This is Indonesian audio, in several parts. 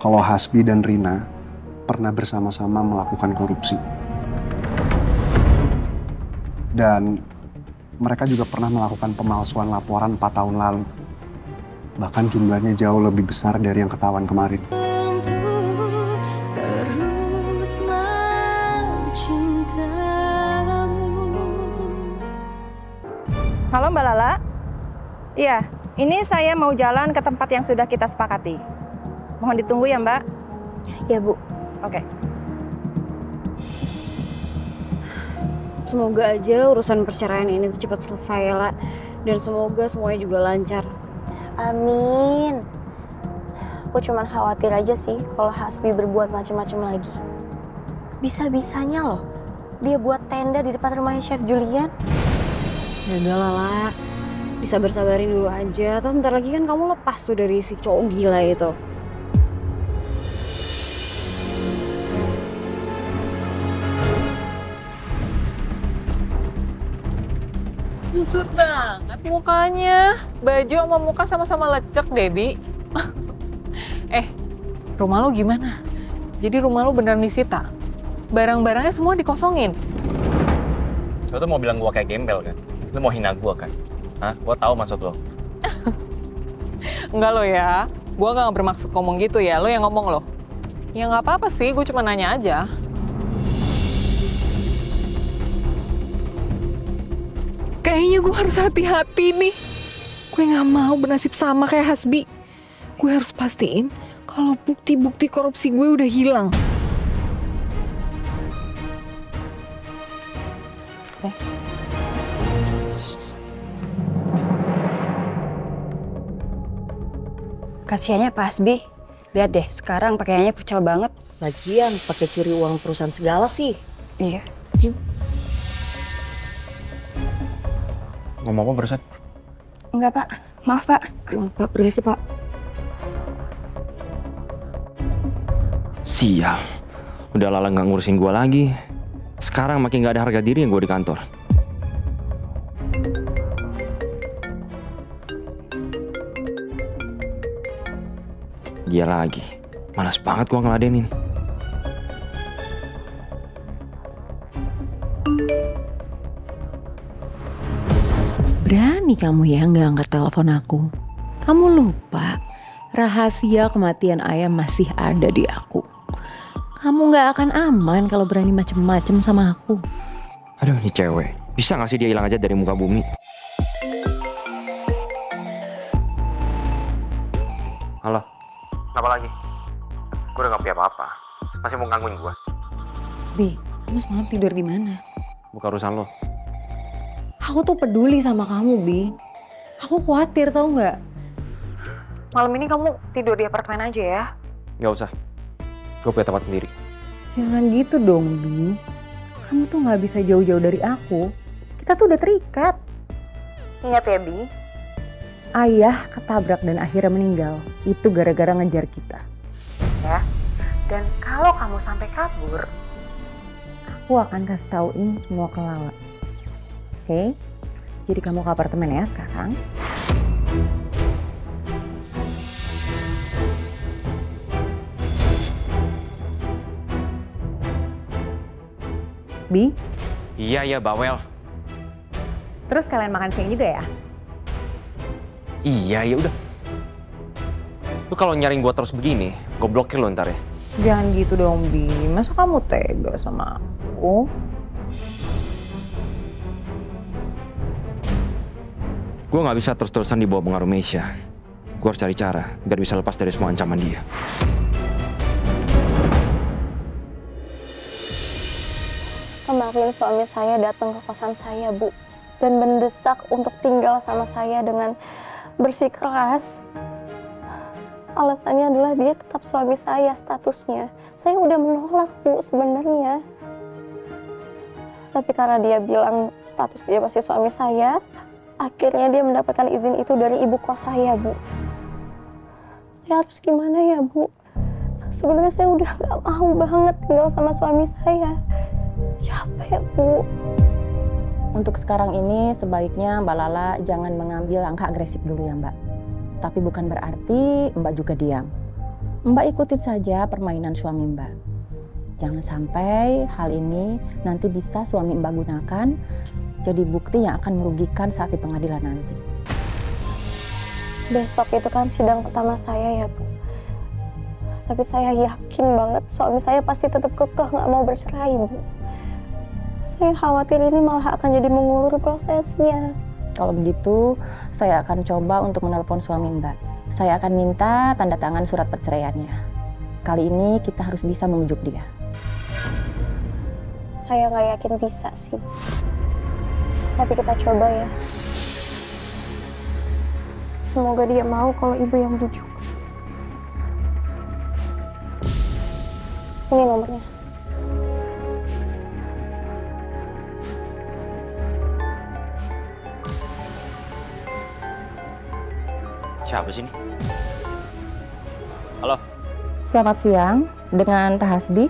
kalau Hasbi dan Rina pernah bersama-sama melakukan korupsi. Dan mereka juga pernah melakukan pemalsuan laporan 4 tahun lalu. Bahkan jumlahnya jauh lebih besar dari yang ketahuan kemarin. Halo Mbak Lala. Iya, ini saya mau jalan ke tempat yang sudah kita sepakati. Mohon ditunggu ya Mbak. Ya Bu. Oke. Semoga aja urusan perceraian ini tuh cepat selesai ya, La. Dan semoga semuanya juga lancar. Amin. Aku cuman khawatir aja sih kalau Hasbi berbuat macam-macam lagi. Bisa-bisanya loh dia buat tenda di depan rumahnya Chef Julian. Ya udah lah, La. Bisa bersabarin dulu aja. Atau bentar lagi kan kamu lepas tuh dari si cowok gila itu. Kusut banget mukanya. Baju sama muka sama-sama lecek, Debbie. Rumah lo gimana? Jadi rumah lo beneran disita? Barang-barangnya semua dikosongin? Lo tuh mau bilang gua kayak gembel kan? Lo mau hina gua kan? Hah? Gua tahu maksud lo. Enggak lo ya. Gua gak bermaksud ngomong gitu ya. Lo yang ngomong lo. Ya nggak apa-apa sih, gue cuma nanya aja. Kayaknya gue harus hati-hati nih. Gue nggak mau bernasib sama kayak Hasbi. Gue harus pastiin kalau bukti-bukti korupsi gue udah hilang. Kasihannya Pak Hasbi. Lihat deh, sekarang pakaiannya pucal banget. Lagian pakai curi uang perusahaan segala sih. Iya. Ngomong apa barusan? Enggak, Pak. Maaf, Pak. Pak, permisi, Pak. Sial. Udah Lala nggak ngurusin gua lagi. Sekarang makin nggak ada harga diri yang gua di kantor. Dia lagi. Malas banget gua ngeladenin. Berani kamu ya nggak angkat telepon aku. Kamu lupa rahasia kematian ayah masih ada di aku. Kamu nggak akan aman kalau berani macem-macem sama aku. Aduh, ini cewek. Bisa nggak sih dia hilang aja dari muka bumi? Halo? Apa lagi? Gue udah gak punya apa-apa. Masih mau gangguin gue? Bi, kamu semalam tidur di mana? Bukan urusan lo. Aku tuh peduli sama kamu, Bi. Aku khawatir, tau nggak? Malam ini kamu tidur di apartemen aja ya? Gak usah. Gue punya tempat sendiri. Jangan gitu dong, Bi. Kamu tuh nggak bisa jauh-jauh dari aku. Kita tuh udah terikat. Ingat ya, Bi. Ayah ketabrak dan akhirnya meninggal. Itu gara-gara ngejar kita. Ya. Dan kalau kamu sampai kabur, aku akan kasih tauin semua ke Lala. Oke? Jadi kamu ke apartemen ya sekarang. Bi? Iya, bawel. Terus kalian makan siang juga ya? Iya, ya udah. Lu kalau nyariin gue terus begini, gue blokir lo ntar ya. Jangan gitu dong, Bi. Masa kamu tega sama aku? Gue gak bisa terus-terusan dibawa pengaruh Meisha. Gue harus cari cara biar bisa lepas dari semua ancaman dia. Kemarin suami saya datang ke kosan saya, Bu. Dan mendesak untuk tinggal sama saya dengan bersikeras. Alasannya adalah dia tetap suami saya statusnya. Saya udah menolak, Bu, sebenarnya. Tapi karena dia bilang status dia masih suami saya, akhirnya dia mendapatkan izin itu dari ibu kos saya, Bu. Saya harus gimana ya, Bu? Sebenarnya saya udah gak mau banget tinggal sama suami saya. Capek, Bu. Untuk sekarang ini sebaiknya Mbak Lala jangan mengambil langkah agresif dulu ya Mbak. Tapi bukan berarti Mbak juga diam. Mbak ikutin saja permainan suami Mbak. Jangan sampai hal ini nanti bisa suami Mbak gunakan jadi bukti yang akan merugikan saat di pengadilan nanti. Besok itu kan sidang pertama saya ya, Bu. Tapi saya yakin banget suami saya pasti tetap kekeh nggak mau bercerai, Bu. Saya khawatir ini malah akan jadi mengulur prosesnya. Kalau begitu, saya akan coba untuk menelpon suami Mbak. Saya akan minta tanda tangan surat perceraiannya. Kali ini kita harus bisa membujuk dia. Saya nggak yakin bisa sih. Tapi kita coba ya. Semoga dia mau kalau ibu yang bujuk. Ini nomornya. Siapa sih ini? Halo, Selamat siang, dengan Pak Hasbi.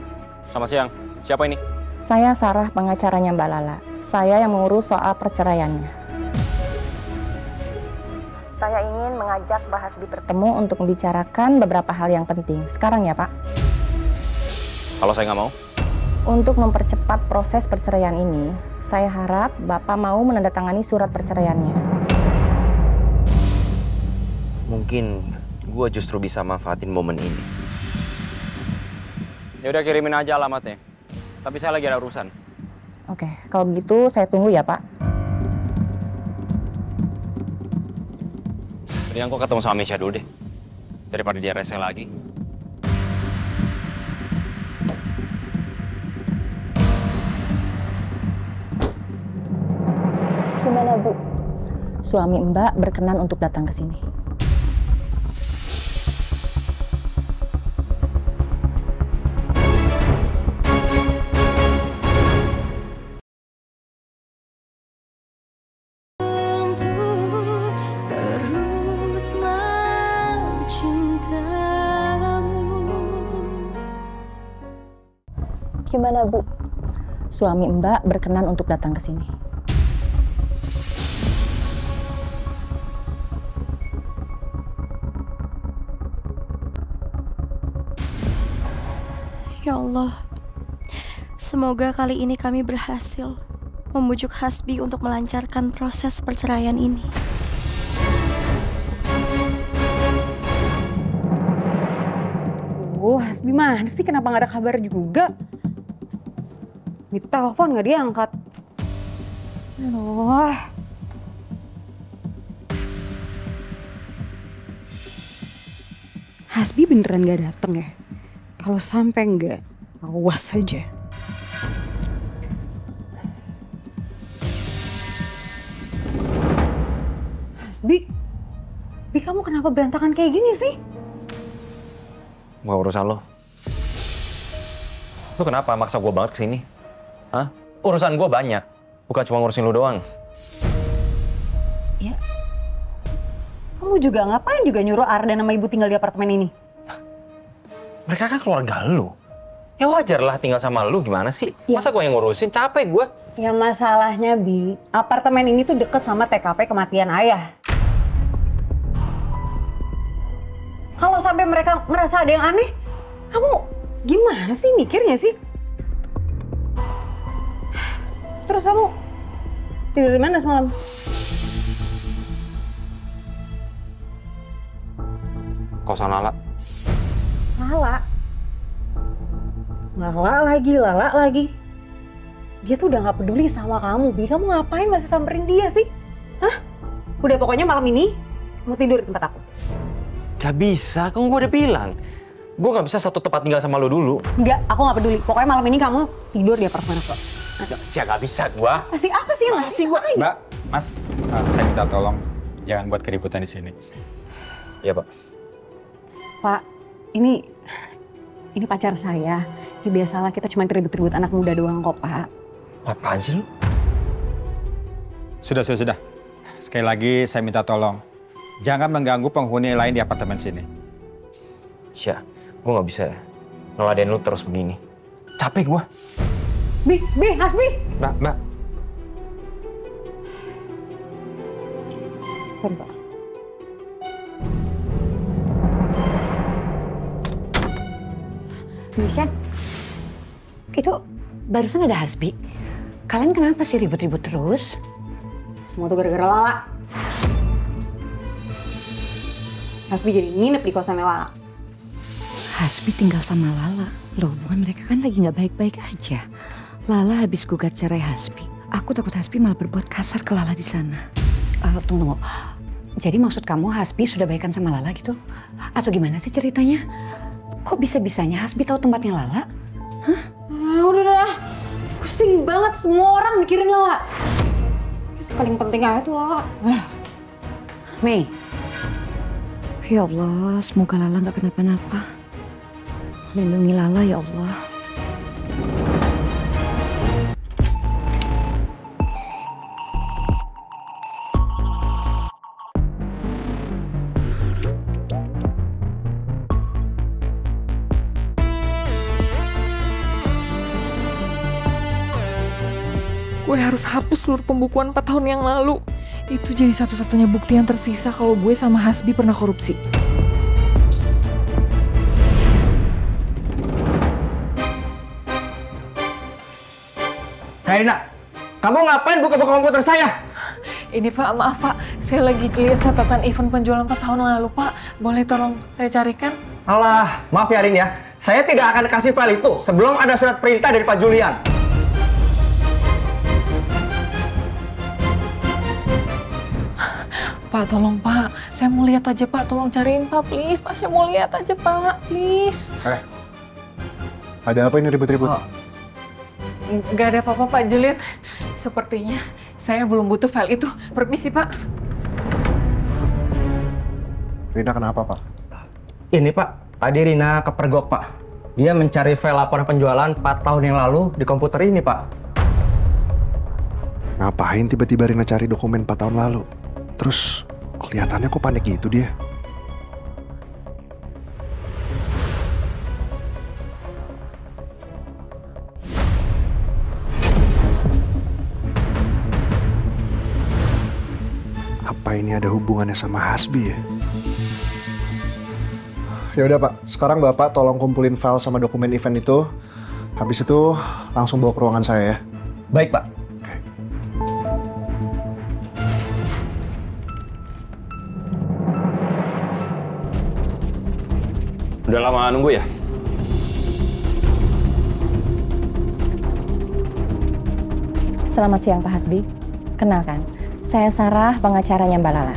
selamat siang. Siapa ini? Saya Sarah, pengacaranya Mbak Lala. Saya yang mengurus soal perceraiannya. Saya ingin mengajak Pak Hasbi bertemu untuk membicarakan beberapa hal yang penting. Sekarang ya, Pak. Kalau saya nggak mau? Untuk mempercepat proses perceraian ini, saya harap Bapak mau menandatangani surat perceraiannya. Mungkin gue justru bisa manfaatin momen ini. Ya udah kirimin aja alamatnya. Tapi saya lagi ada urusan. Oke, kalau begitu saya tunggu ya, Pak. Mendingan gue ketemu sama Misha dulu deh. Daripada dia rese lagi. Gimana, Bu? Suami Mbak berkenan untuk datang ke sini. Gimana, Bu? Suami Mbak berkenan untuk datang ke sini. Ya Allah, semoga kali ini kami berhasil membujuk Hasbi untuk melancarkan proses perceraian ini. Hasbi mana sih? Kenapa nggak ada kabar juga? Ditelepon nggak diangkat. Aduh. Hasbi beneran nggak dateng ya? Kalau sampai nggak, awas saja. Hasbi, kamu kenapa berantakan kayak gini sih? Gak urusan lo. Lo kenapa maksa gue banget kesini? Hah? Urusan gue banyak. Bukan cuma ngurusin lo doang. Ya. Kamu juga ngapain juga nyuruh Arda sama ibu tinggal di apartemen ini? Mereka kan keluarga lo. Ya wajar lah tinggal sama lo, gimana sih? Ya. Masa gue yang ngurusin? Capek gue. Ya masalahnya, Bi, apartemen ini tuh deket sama TKP kematian ayah. Kalau sampai mereka ngerasa ada yang aneh, kamu gimana sih mikirnya sih? Terus kamu tidur di mana semalam? Kosan Lala. Lala lagi. Dia tuh udah gak peduli sama kamu, Bi. Kamu ngapain masih samperin dia sih? Hah? Udah pokoknya malam ini kamu tidur di tempat aku. Gak bisa, kan gue udah bilang. Gue gak bisa satu tempat tinggal sama lo dulu. Enggak, aku gak peduli. Pokoknya malam ini kamu tidur di apartemen aku. Gak bisa gue. Masih apa sih yang masih gue? Mbak, Mas, saya minta tolong jangan buat keributan di sini. Iya, Pak. Pak, ini pacar saya. Ya biasalah kita cuma ribut-ribut anak muda doang kok, Pak. Apaan sih lu? Sudah. Sekali lagi saya minta tolong. Jangan mengganggu penghuni lain di apartemen sini. Syah, gue gak bisa ngeladein lu terus begini. Capek gue. Bi, Hasbi. Mbak. Sorry, Pak. Misha, itu barusan ada Hasbi. Kalian kenapa sih ribut-ribut terus? Semua tuh gara-gara Lala. Hasbi jadi nginep di kosannya Lala. Hasbi tinggal sama Lala. Loh, bukan mereka kan lagi nggak baik-baik aja. Lala habis gugat cerai Hasbi. Aku takut Hasbi malah berbuat kasar ke Lala di sana. Tunggu. Jadi maksud kamu Hasbi sudah baikan sama Lala gitu? Atau gimana sih ceritanya? Kok bisa-bisanya Hasbi tahu tempatnya Lala? Hah? Udah. Pusing banget semua orang mikirin Lala. Yang paling penting aja tuh Lala. Mei. Ya Allah, semoga Lala nggak kenapa-napa. Lindungi Lala ya Allah. Gue harus hapus seluruh pembukuan 4 tahun yang lalu. Itu jadi satu-satunya bukti yang tersisa kalau gue sama Hasbi pernah korupsi. Karina, kamu ngapain buka-buka komputer saya? Ini Pak, maaf Pak. Saya lagi lihat catatan event penjualan 4 tahun lalu Pak. Boleh tolong saya carikan? Alah, maaf ya Rin ya. Saya tidak akan kasih file itu sebelum ada surat perintah dari Pak Julian. Pak, tolong Pak. Saya mau lihat aja Pak. Tolong cariin Pak, please. Pak, saya mau lihat aja Pak, please. Ada apa ini ribut-ribut? Nggak ada apa-apa Pak Julian. Sepertinya saya belum butuh file itu. Permisi Pak. Rina kenapa Pak? Ini Pak, tadi Rina kepergok Pak. Dia mencari file laporan penjualan 4 tahun yang lalu di komputer ini Pak. Ngapain tiba-tiba Rina cari dokumen 4 tahun lalu? Terus kelihatannya kok panik gitu dia? Apa ini ada hubungannya sama Hasbi ya? Ya udah Pak, sekarang Bapak tolong kumpulin file sama dokumen event itu. Habis itu langsung bawa ke ruangan saya ya. Baik Pak. Udah lama nunggu ya? Selamat siang Pak Hasbi. Kenalkan, saya Sarah, pengacaranya Mbak Lala.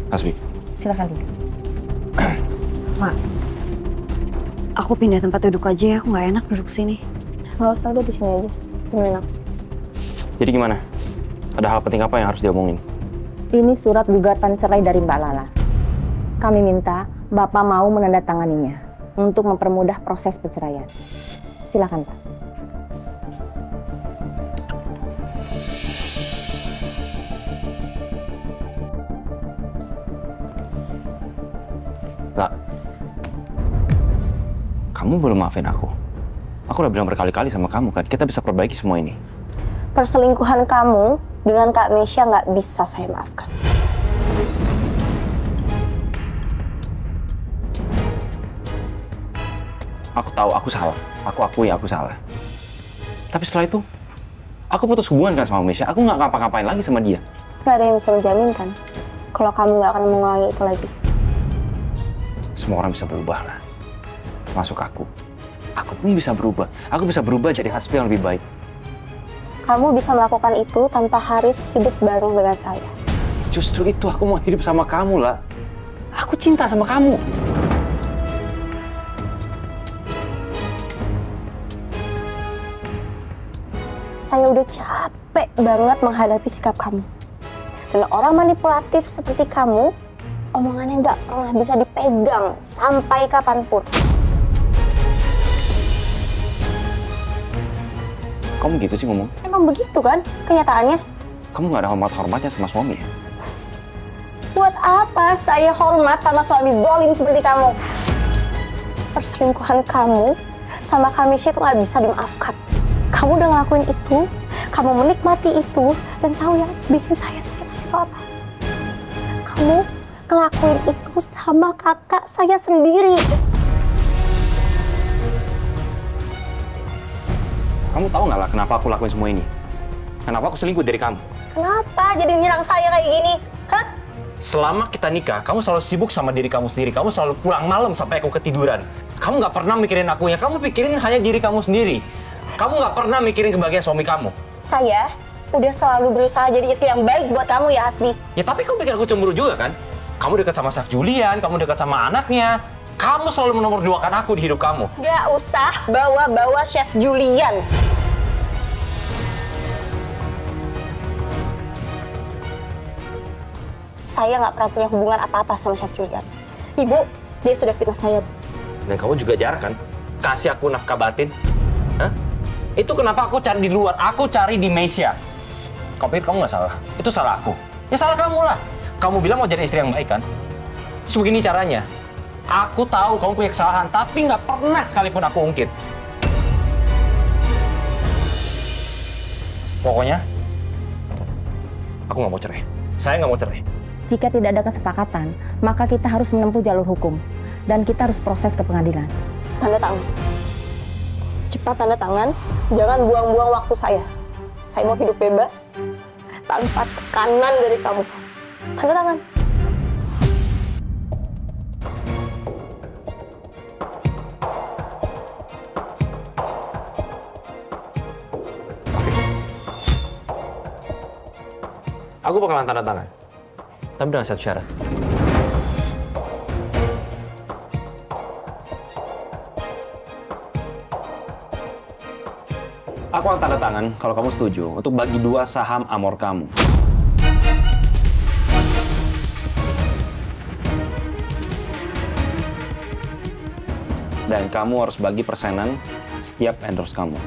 Hasbi. Silakan duduk. Mak, aku pindah tempat duduk aja ya. Aku nggak enak duduk sini. Nggak usah, udah di sini aja. Enak. Jadi gimana? Ada hal penting apa yang harus diomongin? Ini surat gugatan cerai dari Mbak Lala. Kami minta Bapak mau menandatanganinya untuk mempermudah proses perceraian. Silakan Pak. Kak, kamu belum maafin aku. Aku udah bilang berkali-kali sama kamu kan, kita bisa perbaiki semua ini. Perselingkuhan kamu dengan Kak Mesya nggak bisa saya maafkan. Aku tahu aku salah, aku akui aku salah. Tapi setelah itu, aku putus hubungan kan sama Mesya. Aku nggak ngapa-ngapain lagi sama dia. Nggak ada yang bisa menjamin kan, kalau kamu nggak akan mengulangi itu lagi. Semua orang bisa berubah lah, termasuk aku. Aku pun bisa berubah. Aku bisa berubah jadi Hasbi yang lebih baik. Kamu bisa melakukan itu tanpa harus hidup bareng dengan saya. Justru itu aku mau hidup sama kamu lah. Aku cinta sama kamu. Saya udah capek banget menghadapi sikap kamu. Dan orang manipulatif seperti kamu, omongannya nggak pernah bisa dipegang sampai kapanpun. Kamu gitu sih ngomong? Emang begitu kan kenyataannya? Kamu nggak ada hormat-hormatnya sama suami ya? Buat apa saya hormat sama suami zalim seperti kamu? Perselingkuhan kamu sama Kak Mesya itu nggak bisa dimaafkan. Kamu udah ngelakuin itu, kamu menikmati itu, dan tahu yang bikin saya sakit hati itu apa? ngelakuin itu sama kakak saya sendiri. Kamu tahu nggak lah kenapa aku lakuin semua ini? Kenapa aku selingkuh dari kamu? Kenapa jadi nyerang saya kayak gini? Hah? Selama kita nikah, kamu selalu sibuk sama diri kamu sendiri. Kamu selalu pulang malam sampai aku ketiduran. Kamu nggak pernah mikirin akunya. Kamu pikirin hanya diri kamu sendiri. Kamu nggak pernah mikirin kebahagiaan suami kamu. Saya udah selalu berusaha jadi istri yang baik buat kamu ya, Hasbi. Ya tapi kamu pikir aku cemburu juga kan? Kamu dekat sama Chef Julian, kamu dekat sama anaknya. Kamu selalu menomorduakan aku di hidup kamu. Gak usah bawa-bawa Chef Julian. Saya nggak pernah punya hubungan apa-apa sama Chef Julian. Ibu, dia sudah fitnah saya, Bu. Dan kamu juga jarang kan? Kasih aku nafkah batin. Hah? Itu kenapa aku cari di luar, aku cari di Mesia. Kau pikir kamu nggak salah? Itu salah aku. Ya salah kamu lah. Kamu bilang mau jadi istri yang baik kan? Terus begini caranya. Aku tahu kamu punya kesalahan, tapi nggak pernah sekalipun aku ungkit. Pokoknya, aku nggak mau cerai. Saya nggak mau cerai. Jika tidak ada kesepakatan, maka kita harus menempuh jalur hukum. Dan kita harus proses ke pengadilan. Tanda tangan. Cepat tanda tangan, jangan buang-buang waktu saya. Saya mau hidup bebas, tanpa tekanan dari kamu. Tanda tangan. Aku bakalan tanda tangan. Tapi dengan satu syarat. Aku akan tanda tangan kalau kamu setuju untuk bagi 2 saham Amor kamu. Dan kamu harus bagi persenan setiap endorse kamu.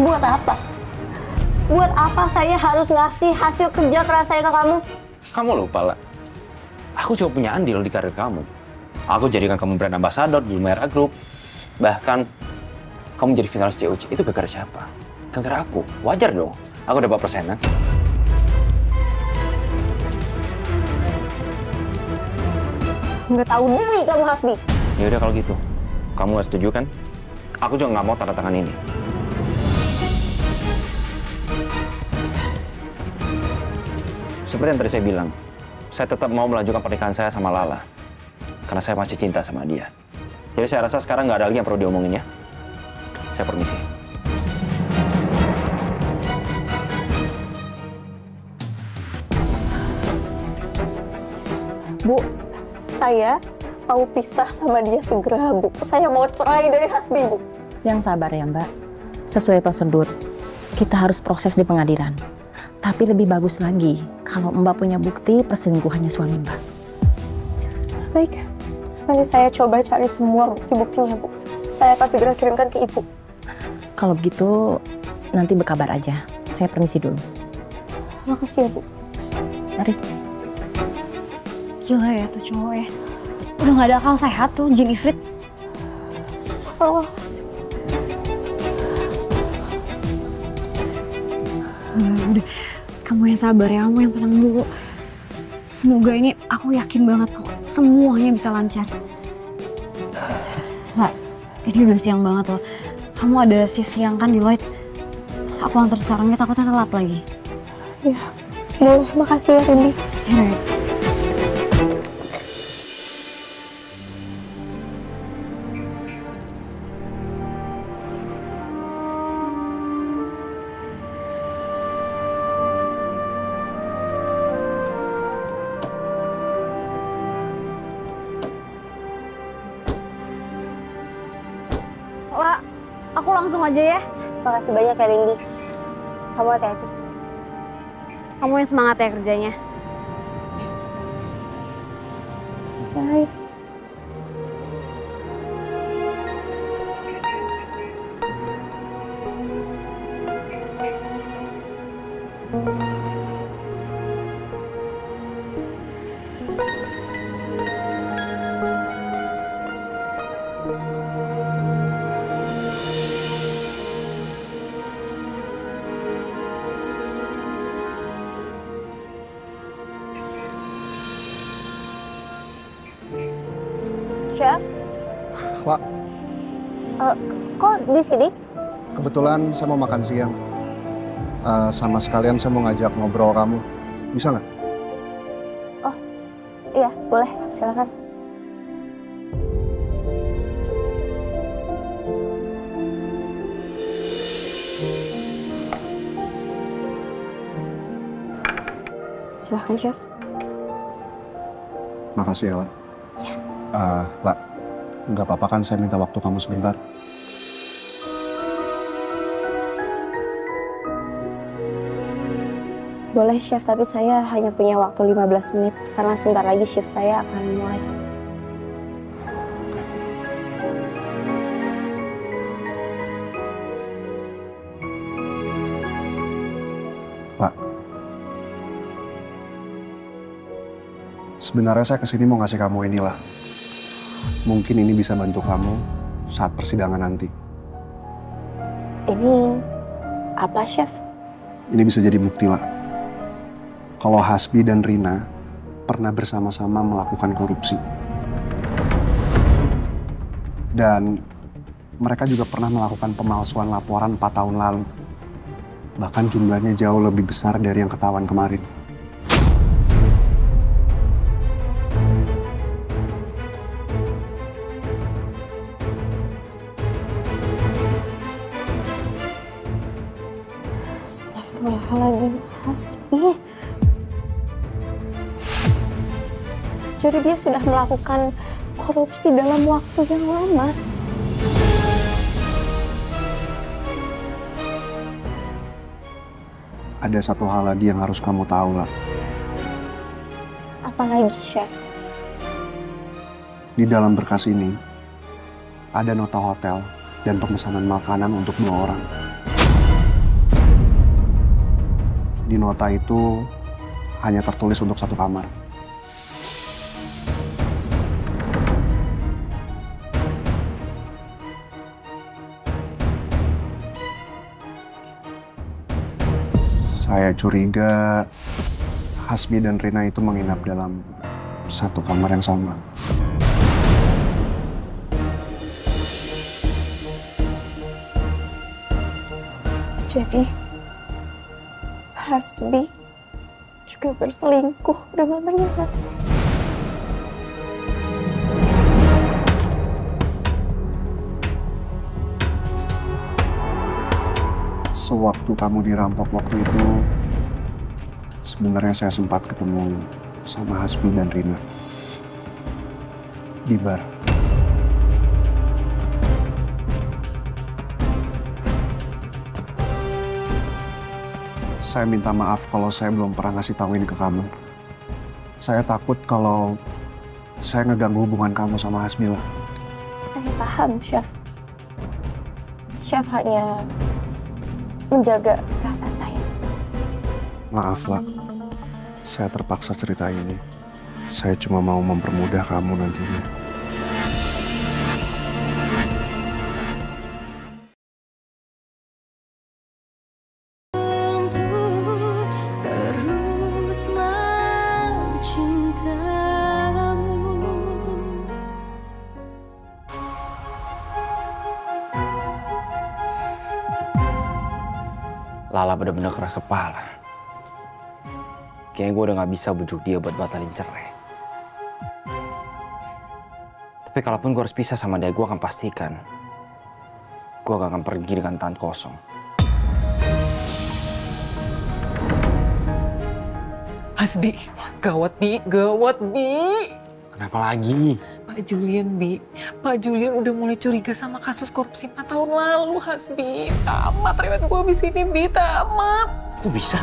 Buat apa? Buat apa saya harus ngasih hasil kerja keras saya ke kamu? Kamu lupa lah. Aku juga punya andil di karir kamu. Aku jadikan kamu brand ambassador di Lumera Group. Bahkan kamu jadi finalis COC. Itu gara-gara siapa? Gara-gara aku. Wajar dong. Aku dapat persenan. Nggak tahu diri kamu, Hasbi. Ya udah kalau gitu. Kamu nggak setuju kan? Aku juga nggak mau tanda tangan ini. Seperti yang tadi saya bilang, saya tetap mau melanjutkan pernikahan saya sama Lala. Karena saya masih cinta sama dia. Jadi saya rasa sekarang nggak ada lagi yang perlu diomongin ya. Saya permisi. Bu, saya mau pisah sama dia segera, Bu. Saya mau cerai dari Hasbi, Bu. Yang sabar ya, Mbak. Sesuai prosedur, kita harus proses di pengadilan. Tapi lebih bagus lagi kalau Mbak punya bukti perselingkuhannya suami Mbak. Baik, nanti saya coba cari semua bukti-buktinya, Bu. Saya akan segera kirimkan ke Ibu. Kalau begitu, nanti berkabar aja. Saya permisi dulu. Makasih ya, Bu. Mari. Gila ya tuh cowok ya. Udah gak ada akal sehat tuh, Jin Ifrit. Astagfirullahaladzim. Udah, kamu yang sabar ya, kamu yang tenang dulu. Semoga ini, aku yakin banget kok, semuanya bisa lancar. Nah, ini udah siang banget loh. Kamu ada shift siang kan di Lloyd? Aku antar sekarang ya, takutnya telat lagi. Ya, boleh. Makasih ya, Rindy. Ya, La, aku langsung aja ya. Makasih banyak ya, Rindy. Kamu hati-hati. Kamu yang semangat ya kerjanya. Bye. Chef? Wak, Kok di sini? kebetulan saya mau makan siang. Sama sekalian saya mau ngajak ngobrol kamu. Bisa nggak? Oh, iya boleh, silakan. Silakan, Chef. Makasih ya, Wak. Wak, nggak apa-apa kan saya minta waktu kamu sebentar? Boleh, Chef, tapi saya hanya punya waktu 15 menit karena sebentar lagi shift saya akan mulai. Pak, sebenarnya saya kesini mau ngasih kamu inilah. Mungkin ini bisa bantu kamu saat persidangan nanti. Ini apa, Chef? Ini bisa jadi bukti lah. Kalau Hasbi dan Rina pernah bersama-sama melakukan korupsi. Dan mereka juga pernah melakukan pemalsuan laporan 4 tahun lalu. Bahkan jumlahnya jauh lebih besar dari yang ketahuan kemarin. Astagfirullahaladzim, Hasbi. Jadi dia sudah melakukan korupsi dalam waktu yang lama. Ada satu hal lagi yang harus kamu tahu lah. Apalagi, Chef? Di dalam berkas ini, ada nota hotel dan pemesanan makanan untuk 2 orang. Di nota itu hanya tertulis untuk 1 kamar. Saya curiga Hasbi dan Rina itu menginap dalam 1 kamar yang sama. Jadi, Hasbi juga berselingkuh dengan Rina. Sewaktu kamu dirampok waktu itu, sebenarnya saya sempat ketemu sama Hasbi dan Rina di bar. Saya minta maaf kalau saya belum pernah ngasih tahu ini ke kamu. Saya takut kalau saya ngeganggu hubungan kamu sama Hasmila. Saya paham, Chef. Chef hanya menjaga perasaan saya. Maaf lah, saya terpaksa cerita ini. Saya cuma mau mempermudah kamu nantinya. Lala bener-bener keras kepala. Kayaknya gue udah gak bisa bujuk dia buat batalin cerai. Tapi kalaupun gue harus pisah sama dia, gue akan pastikan gue gak akan pergi dengan tangan kosong. Hasbi, gawat Bi, gawat Bi. Kenapa lagi? Pak Julian, Bi. Pak Julian udah mulai curiga sama kasus korupsi 4 tahun lalu, Hasbi. Tamat riwayat gue abis ini, Bi. Tamat. Kok bisa?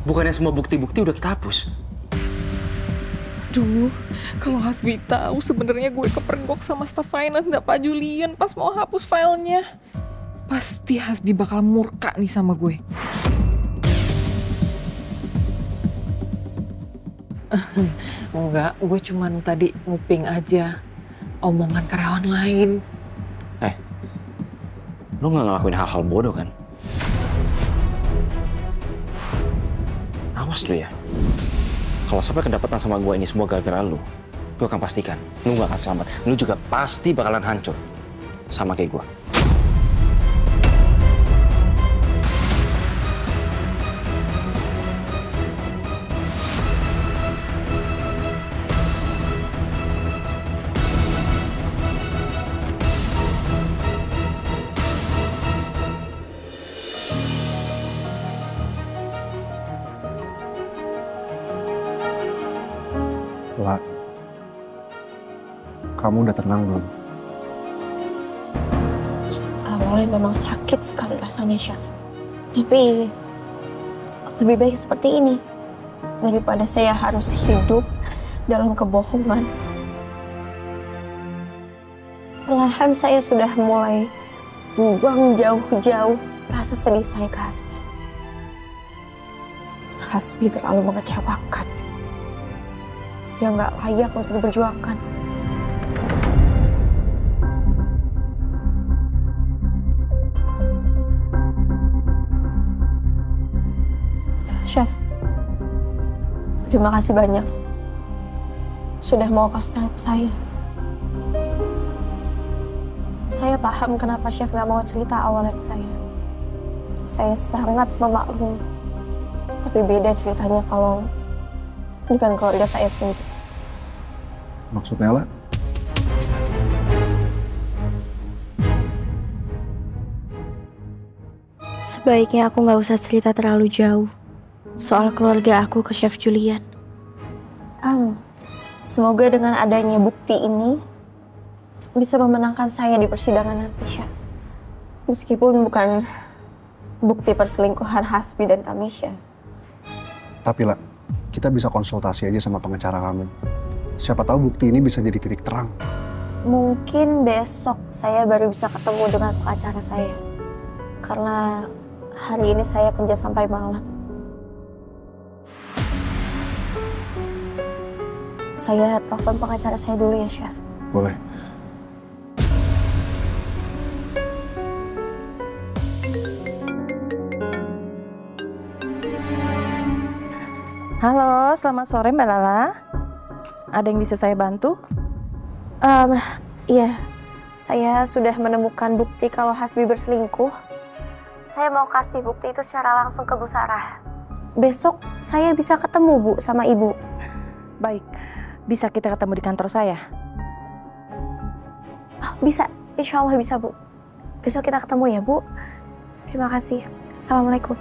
Bukannya semua bukti-bukti udah kita hapus? Aduh, kalau Hasbi tahu sebenarnya gue kepergok sama staf finance dan Pak Julian pas mau hapus filenya. Pasti Hasbi bakal murka nih sama gue. Enggak, gue cuman tadi nguping aja omongan karyawan lain. Lo gak ngelakuin hal-hal bodoh kan? Awas lo ya. Kalau sampai kedapatan sama gue ini semua gara-gara lu, gue akan pastikan lu gak akan selamat. Lu juga pasti bakalan hancur. Sama kayak gue. La, kamu udah tenang belum? Awalnya memang sakit sekali rasanya, Chef. Tapi lebih baik seperti ini daripada saya harus hidup dalam kebohongan. Perlahan saya sudah mulai buang jauh-jauh rasa sedih saya ke Hasbi. Hasbi terlalu mengecewakan. Dia nggak layak untuk diperjuangkan. Chef, terima kasih banyak sudah mau kasih tahu ke saya. Saya paham kenapa Chef nggak mau cerita awalnya ke saya. Saya sangat memaklumi. Tapi beda ceritanya kalau bukan keluarga saya sendiri. Maksudnya, La? Sebaiknya aku nggak usah cerita terlalu jauh soal keluarga aku ke Chef Julian. Semoga dengan adanya bukti ini bisa memenangkan saya di persidangan nanti, Chef. Meskipun bukan bukti perselingkuhan Hasbi dan Kamisha. Tapi, La, kita bisa konsultasi aja sama pengacara kamu. Siapa tahu bukti ini bisa jadi titik terang. Mungkin besok saya baru bisa ketemu dengan pengacara saya. Karena hari ini saya kerja sampai malam. Saya telepon pengacara saya dulu ya, Chef. Boleh. Halo, selamat sore Mbak Lala. Ada yang bisa saya bantu? Iya, saya sudah menemukan bukti kalau Hasbi berselingkuh. Saya mau kasih bukti itu secara langsung ke Bu Sarah. Besok saya bisa ketemu, Bu, sama Ibu. Baik, bisa kita ketemu di kantor saya? Oh, bisa, insya Allah bisa, Bu. Besok kita ketemu ya, Bu. Terima kasih. Assalamualaikum.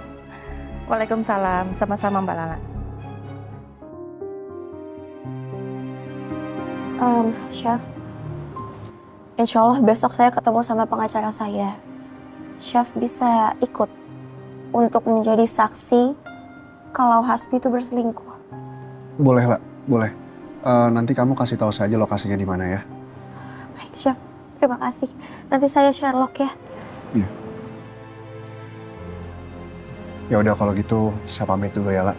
Waalaikumsalam, sama-sama Mbak Lala. Chef, insya Allah besok saya ketemu sama pengacara saya. Chef bisa ikut untuk menjadi saksi kalau Hasbi itu berselingkuh. Boleh, La. Boleh. Nanti kamu kasih tahu saja lokasinya di mana ya. Baik, Chef. Terima kasih. Nanti saya Sherlock ya. Iya. Ya udah kalau gitu saya pamit dulu ya, La.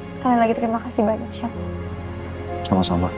Sekali lagi terima kasih banyak, Chef. Sama-sama.